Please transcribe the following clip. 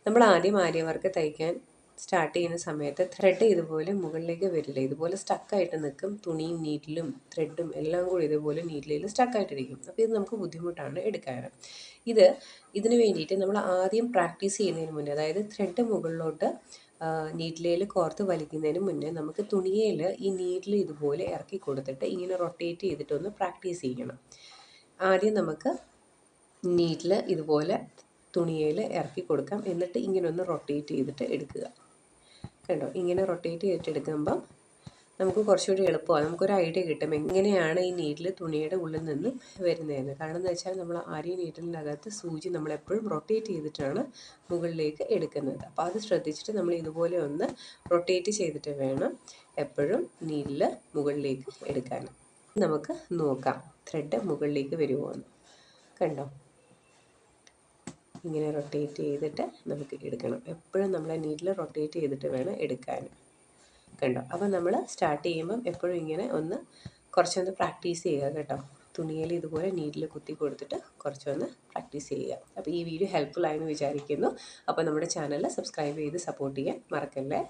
നമ്മൾ ആദ്യം ആര്യ വർക്ക് തയ്ക്കാൻ സ്റ്റാർട്ട് ചെയ്യുന്ന സമയത്ത് ത്രെഡ് ഇതുപോലെ മുകളിലേക്ക് വരില്ല, ഇതുപോലെ സ്റ്റക്കായിട്ട് നിൽക്കും. തുണിയും നീഡിലും ത്രെഡും എല്ലാം കൂടി ഇതുപോലെ നീഡിലിൽ സ്റ്റക്കായിട്ടിരിക്കും. അപ്പോൾ ഇത് നമുക്ക് ബുദ്ധിമുട്ടാണ് എടുക്കാൻ. ഇതിന് വേണ്ടിയിട്ട് നമ്മൾ ആദ്യം പ്രാക്ടീസ് ചെയ്യുന്നതിന് മുന്നേ, അതായത് ത്രെഡ് മുകളിലോട്ട് നീഡിലയിൽ കോർത്ത് വലിക്കുന്നതിന് മുന്നേ നമുക്ക് തുണിയിൽ ഈ നീഡിൽ ഇതുപോലെ ഇറക്കി കൊടുത്തിട്ട് ഇങ്ങനെ റൊട്ടേറ്റ് ചെയ്തിട്ടൊന്ന് പ്രാക്ടീസ് ചെയ്യണം. ആദ്യം നമുക്ക് നീഡിൽ ഇതുപോലെ തുണിയിൽ ഇറക്കി കൊടുക്കാം. എന്നിട്ട് ഇങ്ങനെ ഒന്ന് റൊട്ടേറ്റ് ചെയ്തിട്ട് എടുക്കുക. കണ്ടോ, ഇങ്ങനെ റൊട്ടേറ്റ് ചെയ്തിട്ട് എടുക്കുമ്പം നമുക്ക് കുറച്ചുകൂടി എളുപ്പമാണ്. നമുക്കൊരു ഐഡിയ കിട്ടും എങ്ങനെയാണ് ഈ നീഡിൽ തുണിയുടെ ഉള്ളിൽ നിന്നും വരുന്നതെന്ന്. കാരണം എന്ന് വെച്ചാൽ നമ്മൾ ആര്യ നീഡിലിനകത്ത് സൂചി നമ്മളെപ്പോഴും റൊട്ടേറ്റ് ചെയ്തിട്ടാണ് മുകളിലേക്ക് എടുക്കുന്നത്. അപ്പോൾ അത് ശ്രദ്ധിച്ചിട്ട് നമ്മൾ ഇതുപോലെ ഒന്ന് റൊട്ടേറ്റ് ചെയ്തിട്ട് വേണം എപ്പോഴും നീഡിൽ മുകളിലേക്ക് എടുക്കാൻ. നമുക്ക് നോക്കാം ത്രെഡ് മുകളിലേക്ക് വരുമോ എന്ന്. കണ്ടോ, ഇങ്ങനെ റൊട്ടേറ്റ് ചെയ്തിട്ട് നമുക്ക് എടുക്കണം. എപ്പോഴും നമ്മളെ നീഡിൽ റൊട്ടേറ്റ് ചെയ്തിട്ട് വേണം എടുക്കാൻ. കണ്ടോ, അപ്പോൾ നമ്മൾ സ്റ്റാർട്ട് ചെയ്യുമ്പം എപ്പോഴും ഇങ്ങനെ കുറച്ചൊന്ന് പ്രാക്ടീസ് ചെയ്യുക കേട്ടോ. തുണിയിൽ ഇതുപോലെ നീഡിൽ കുത്തി കൊടുത്തിട്ട് കുറച്ചൊന്ന് പ്രാക്ടീസ് ചെയ്യുക. അപ്പോൾ ഈ വീഡിയോ ഹെൽപ്ഫുൾ ആയെന്ന് വിചാരിക്കുന്നു. അപ്പോൾ നമ്മുടെ ചാനൽ സബ്സ്ക്രൈബ് ചെയ്ത് സപ്പോർട്ട് ചെയ്യാൻ മറക്കല്ലേ.